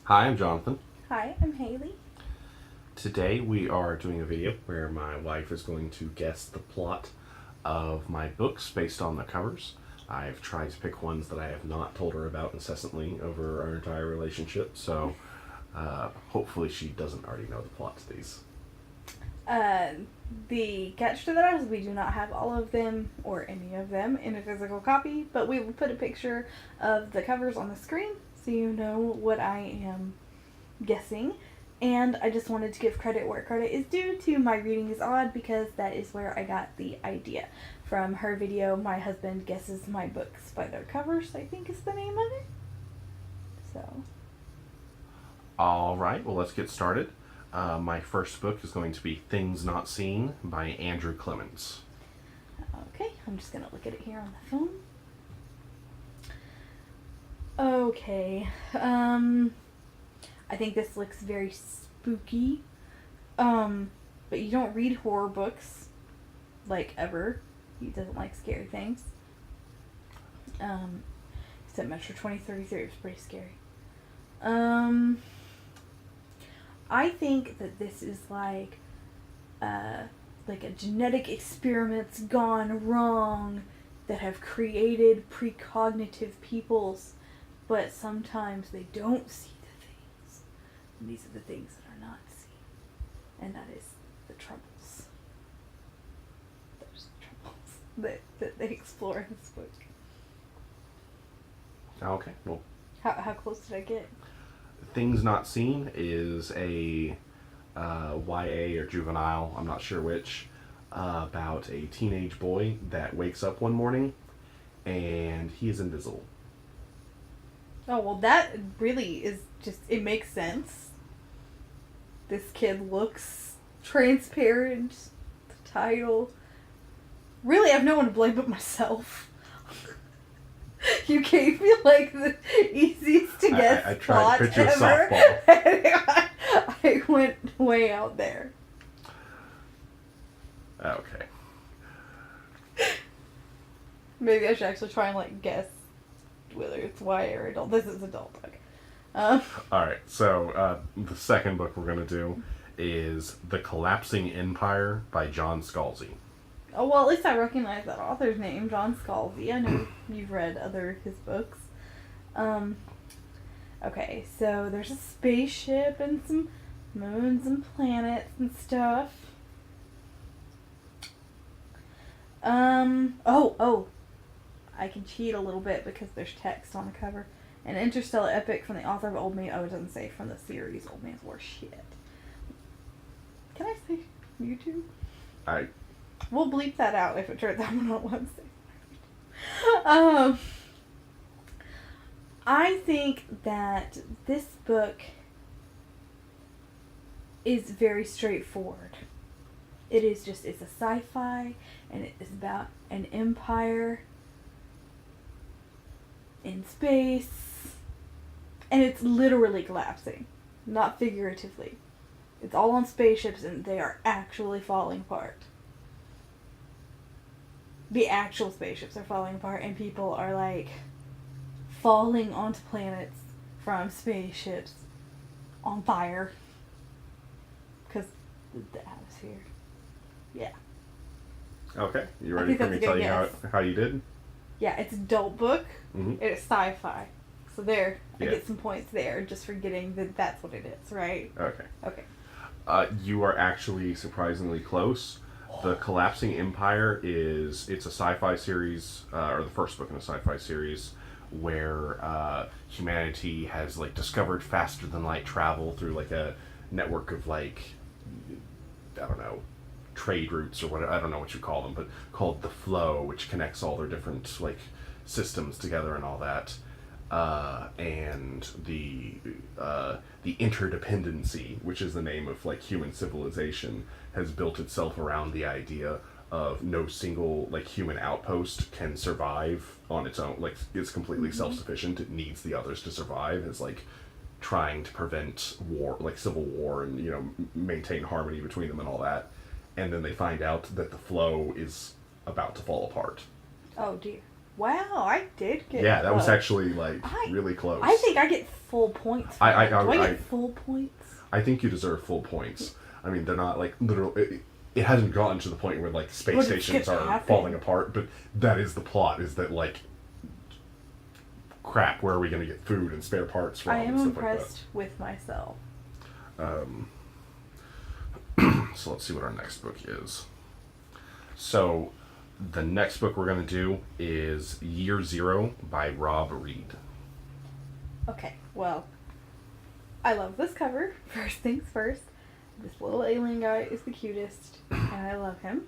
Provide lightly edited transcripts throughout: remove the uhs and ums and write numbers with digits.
Hi, I'm Jonathan. Hi, I'm Haley. Today we are doing a video where my wife is going to guess the plot of my books based on the covers. I've tried to pick ones that I have not told her about incessantly over our entire relationship, so hopefully she doesn't already know the plot to these. The catch to that is we do not have all of them or any of them in a physical copy, but we will put a picture of the covers on the screen so you know what I am guessing. And I just wanted to give credit where credit is due to My Reading is Odd because that is where I got the idea. From her video, My Husband Guesses My Books by Their Covers, I think is the name of it. So. Alright, well, let's get started. My first book is going to be Things Not Seen by Andrew Clements. Okay, I'm just going to look at it here on the phone. Okay, I think this looks very spooky, but you don't read horror books, like, ever. He doesn't like scary things. Except Metro 2033 was pretty scary. I think that this is like a genetic experiments gone wrong that have created precognitive peoples, but sometimes they don't see the things. And these are the things that are not seen. And that is the troubles. There's the troubles that they explore in this book. Okay, well, How close did I get? Things Not Seen is a YA or juvenile, I'm not sure which, about a teenage boy that wakes up one morning and he is invisible. Oh, well, that really is just, it makes sense. This kid looks transparent. The title. Really, I have no one to blame but myself. You gave me, like, the easiest to guess I tried to pitch you a ever. softball. I went way out there. Okay. Maybe I should actually try and, like, guess whether it's YA or adult. This is adult book. Alright, so the second book we're going to do is The Collapsing Empire by John Scalzi. Oh, well, at least I recognize that author's name, John Scalzi. I know you've read other of his books. Okay, so there's a spaceship and some moons and planets and stuff. Oh, I can cheat a little bit because there's text on the cover. An interstellar epic from the author of Old Man. Oh, it doesn't say from the series Old Man's War. Shit. Can I say YouTube? We'll bleep that out if it turns out I'm not one thing. I think that this book is very straightforward. It's a sci-fi, and it is about an empire in space, and it's literally collapsing, not figuratively. It's all on spaceships, and they are actually falling apart. The actual spaceships are falling apart, and people are, like, falling onto planets from spaceships on fire. Because the atmosphere. Yeah. Okay, you ready for me to tell you how you did? Yeah, it's an adult book. Mm-hmm. It's sci-fi. So there, I get some points there just for getting that's what it is, right? Okay. You are actually surprisingly close. The Collapsing Empire it's a sci-fi series, or the first book in a sci-fi series, where humanity has, like, discovered faster than light travel through, like, a network of, like, I don't know, trade routes or whatever, I don't know what you call them, but called the Flow, which connects all their different, like, systems together and all that. And the interdependency, which is the name of, like, human civilization, has built itself around the idea of no single, like, human outpost can survive on its own. Like, it's completely self-sufficient. It needs the others to survive. It's like trying to prevent war, like civil war, and, you know, maintain harmony between them and all that. And then they find out that the Flow is about to fall apart. Oh dear. Wow, I did get Yeah, that was close. actually like really close. I think I get full points. Do I get full points? I think you deserve full points. I mean, they're not like literal. It hasn't gotten to the point where like space stations are falling apart, but that is the plot. Is that like, crap? Where are we going to get food and spare parts from? I am and stuff impressed with myself. So let's see what our next book is. So, the next book we're going to do is Year Zero by Rob Reed. Okay, well, I love this cover. First things first. This little alien guy is the cutest, and I love him.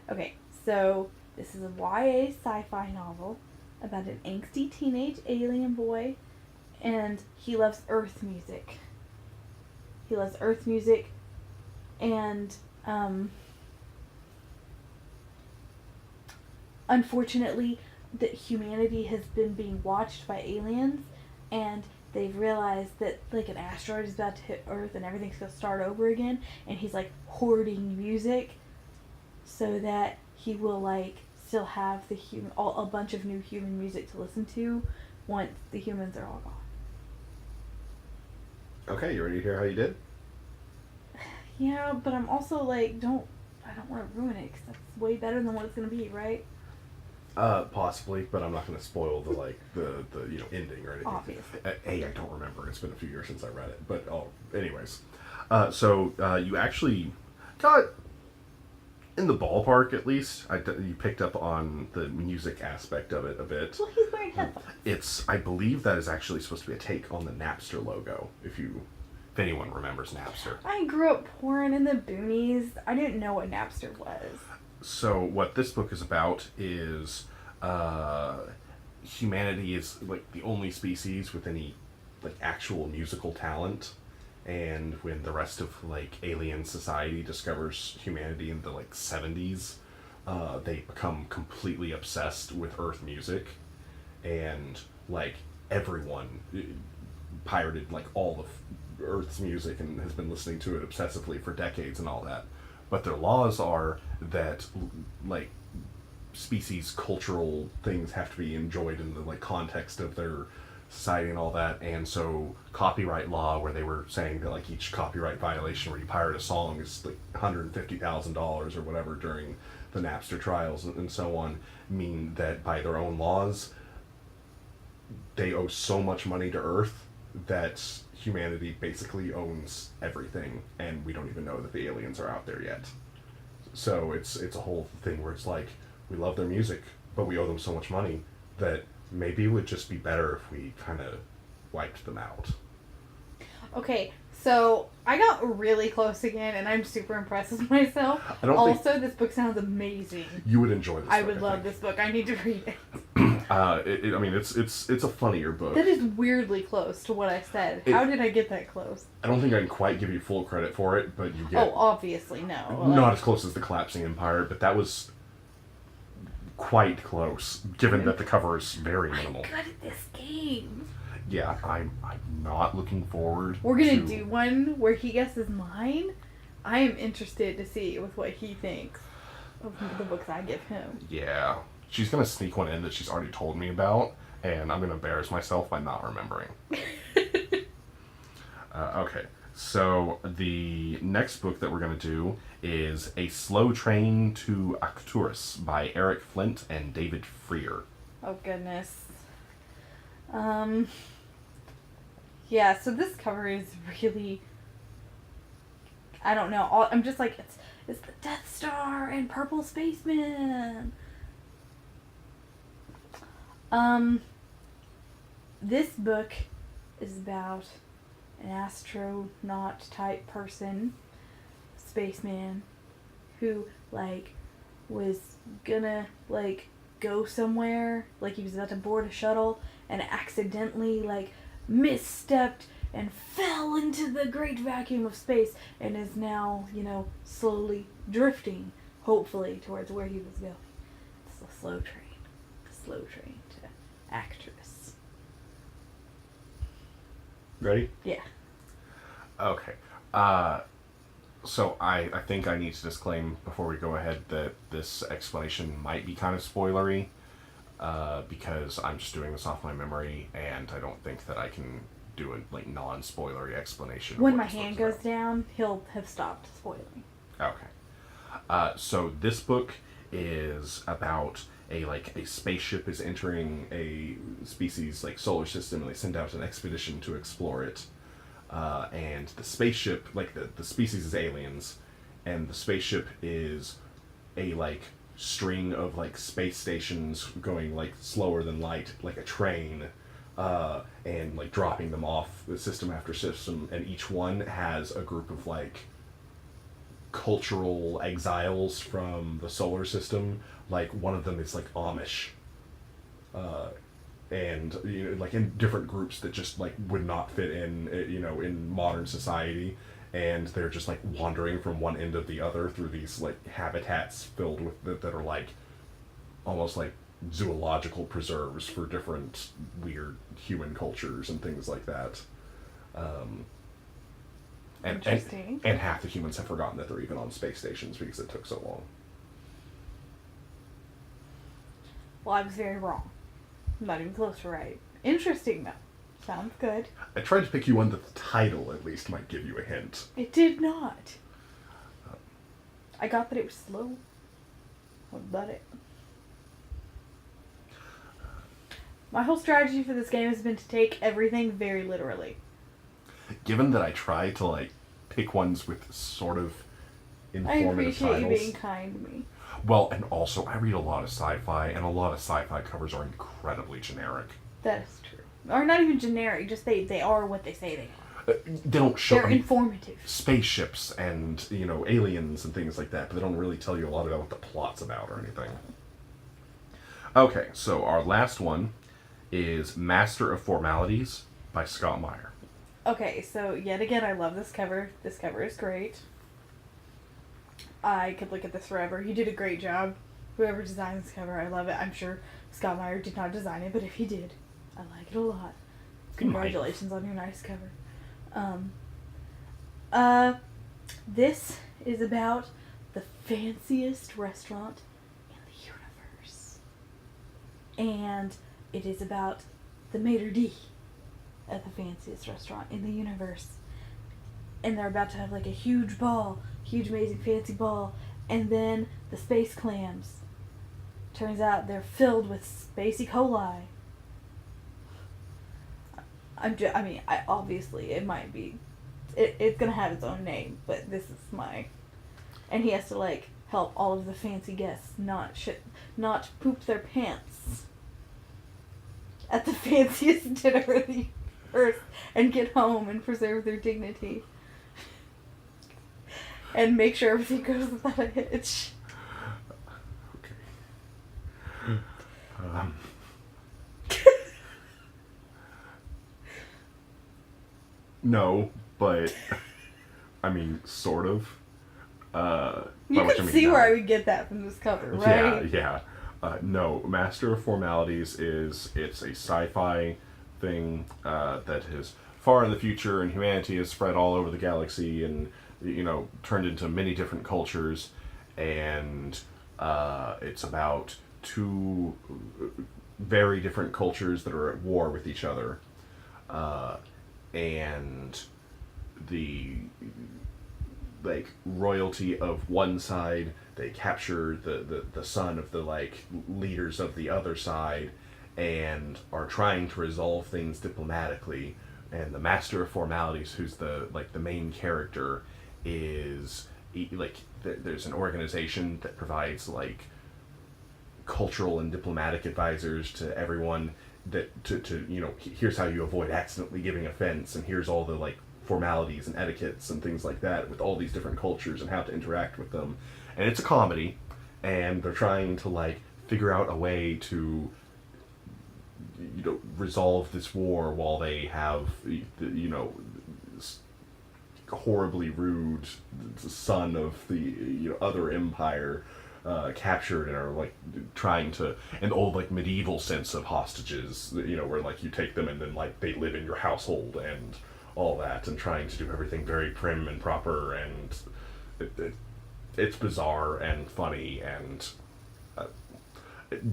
Okay, so this is a YA sci-fi novel about an angsty teenage alien boy, and he loves Earth music. He loves Earth music, and unfortunately, that humanity has been being watched by aliens, and they've realized that like an asteroid is about to hit Earth and everything's gonna start over again, and he's like hoarding music so that he will like still have a bunch of new human music to listen to once the humans are all gone. Okay, you ready to hear how you did? Yeah, but I'm also like, I don't want to ruin it because that's way better than what it's gonna be, right? Possibly, but I'm not going to spoil the ending or anything. Obviously. I don't remember. It's been a few years since I read it. But anyways, so you actually got in the ballpark at least. You picked up on the music aspect of it a bit. Well, he's wearing headphones. I believe that is actually supposed to be a take on the Napster logo. If anyone remembers Napster. I grew up pouring in the boonies. I didn't know what Napster was. So what this book is about is humanity is like the only species with any like actual musical talent, and when the rest of like alien society discovers humanity in the like 70s, they become completely obsessed with Earth music, and like everyone pirated like all of Earth's music and has been listening to it obsessively for decades and all that. But their laws are that, like, species cultural things have to be enjoyed in the, like, context of their society and all that. And so copyright law, where they were saying that, like, each copyright violation where you pirate a song is, like, $150,000 or whatever during the Napster trials and so on, mean that by their own laws, they owe so much money to Earth that humanity basically owns everything, and we don't even know that the aliens are out there yet. So it's a whole thing where it's like, we love their music, but we owe them so much money that maybe it would just be better if we kind of wiped them out. Okay, so I got really close again, and I'm super impressed with myself. This book sounds amazing. You would enjoy this book. I would love this book. I need to read it. It's a funnier book. That is weirdly close to what I said. How did I get that close? I don't think I can quite give you full credit for it, but you get... Oh, obviously, no. Not as close as The Collapsing Empire, but that was quite close, given that the cover is very minimal. I'm good at this game. Yeah, I'm not looking forward We're gonna do one where he guesses mine. I am interested to see with what he thinks of the books I give him. Yeah. She's gonna sneak one in that she's already told me about, and I'm gonna embarrass myself by not remembering. Okay, so the next book that we're gonna do is A Slow Train to Arcturus by Eric Flint and David Freer. Oh goodness. Yeah, so this cover is really, I don't know. I'm just like, it's the Death Star and Purple Spaceman. This book is about an astronaut type person, spaceman, who like was gonna like go somewhere, like he was about to board a shuttle and accidentally like misstepped and fell into the great vacuum of space, and is now, slowly drifting, hopefully, towards where he was going. It's a slow train to Arcturus. Ready? Yeah. Okay. So I think I need to disclaim before we go ahead that this explanation might be kind of spoilery, because I'm just doing this off my memory, and I don't think that I can do a like non-spoilery explanation. When of my what this hand book's goes down, he'll have stopped spoiling. about. Okay. So this book is about a spaceship is entering a species like solar system, and they send out an expedition to explore it. And the spaceship, like the species is aliens, and the spaceship is a string of space stations going slower than light, like a train, and dropping them off the system after system, and each one has a group of cultural exiles from the solar system. Like one of them is Amish, and in different groups that just would not fit in in modern society, and they're just wandering from one end of the other through these habitats filled with that are almost zoological preserves for different weird human cultures and things like that. Interesting. And half the humans have forgotten that they're even on space stations because it took so long. Well, I was very wrong. Not even close to right. Interesting, though. Sounds good. I tried to pick you one that the title at least might give you a hint. It did not. I got that it was slow. What about it? My whole strategy for this game has been to take everything very literally. Given that I try to pick ones with sort of I informative appreciate titles. you being kind to me. Well, and also I read a lot of sci-fi, and a lot of sci-fi covers are incredibly generic. That is true. Or not even generic, just they are what they say they are. They don't show They're informative. spaceships and aliens and things like that, but they don't really tell you a lot about what the plot's about or anything. Okay, so our last one is Master of Formalities by Scott Meyer. Okay, so yet again, I love this cover. This cover is great. I could look at this forever. He did a great job. Whoever designed this cover, I love it. I'm sure Scott Meyer did not design it, but if he did, I like it a lot. Congratulations on your nice cover. This is about the fanciest restaurant in the universe. And it is about the maitre d' at the fanciest restaurant in the universe. And they're about to have a huge ball, huge amazing fancy ball, and then the space clams. Turns out they're filled with space E. coli. Obviously it might be, it's gonna have its own name, but this is my, and he has to help all of the fancy guests not poop their pants at the fanciest dinner of the universe and get home and preserve their dignity. And make sure everything goes without a hitch. Okay. No, but sort of. You can see where I would get that from this cover, right? Yeah. No, Master of Formalities it's a sci-fi thing that is far in the future, and humanity is spread all over the galaxy and turned into many different cultures, and it's about two very different cultures that are at war with each other, and the royalty of one side, they capture the son of the leaders of the other side and are trying to resolve things diplomatically. And the Master of Formalities, who's the main character, is there's an organization that provides cultural and diplomatic advisors to everyone, that to here's how you avoid accidentally giving offense, and here's all the formalities and etiquettes and things like that with all these different cultures and how to interact with them. And it's a comedy, and they're trying to figure out a way to resolve this war while they have horribly rude son of the other empire captured, and are trying to an old medieval sense of hostages, where you take them and then they live in your household and all that, and trying to do everything very prim and proper and it's bizarre and funny and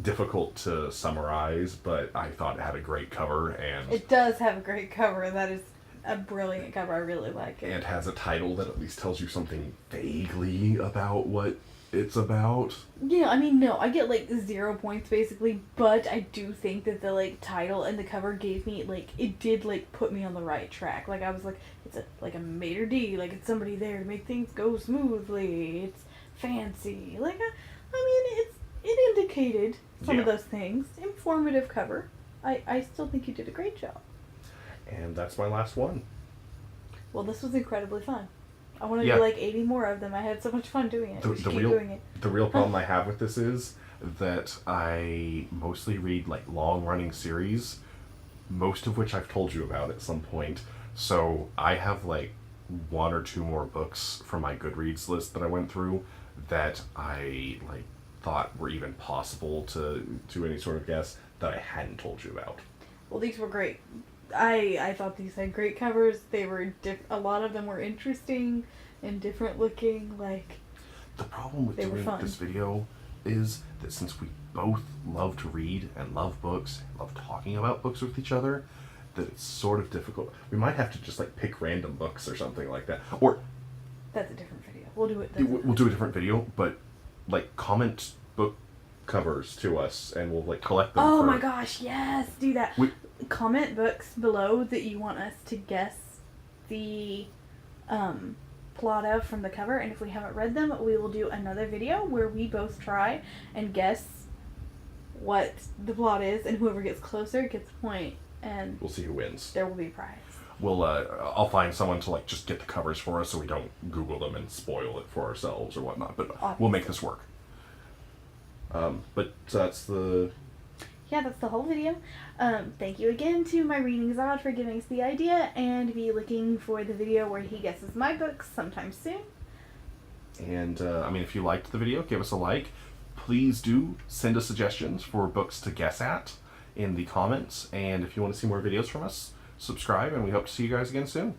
difficult to summarize, but I thought it had a great cover, and It does have a great cover. That is a brilliant cover. I really like it. and has a title that at least tells you something vaguely about what it's about. Yeah, I mean, no, I get like 0 points basically, but I do think that the like title and the cover gave me like it did like put me on the right track. Like I was like, it's a maitre d, like it's somebody there to make things go smoothly. It's fancy. Like I mean, it indicated some of Yeah. those things. Informative cover. I still think you did a great job. And that's my last one. Well, this was incredibly fun. I want to Yeah. do like 80 more of them. I had so much fun doing it. We should keep doing it. The real problem I have with this is that I mostly read like long running series, most of which I've told you about at some point. So I have like 1 or 2 more books from my Goodreads list that I went through that I like thought were even possible to do any sort of guess that I hadn't told you about. Well, these were great. I thought these had great covers. They were a lot of them were interesting and different looking. Like The problem with They were doing fun. this video is that since we both love to read and love books, love talking about books with each other, that it's sort of difficult. We might have to just like pick random books or something like that. Or that's a different video. We'll do it. we'll do a different video, but like comment book covers to us and we'll like collect them. Oh for- my gosh! Yes, do that. Comment books below that you want us to guess the plot of from the cover, and if we haven't read them, we will do another video where we both try and guess what the plot is, and whoever gets closer gets a point, and We'll see who wins. there will be a prize. We'll I'll find someone to like just get the covers for us so we don't Google them and spoil it for ourselves or whatnot. But we'll make this work. But that's the Yeah, that's the whole video. Thank you again to my reading Zod for giving us the idea, and be looking for the video where he guesses my books sometime soon. And, I mean, if you liked the video, give us a like. Please do send us suggestions for books to guess at in the comments. And if you want to see more videos from us, subscribe, and we hope to see you guys again soon.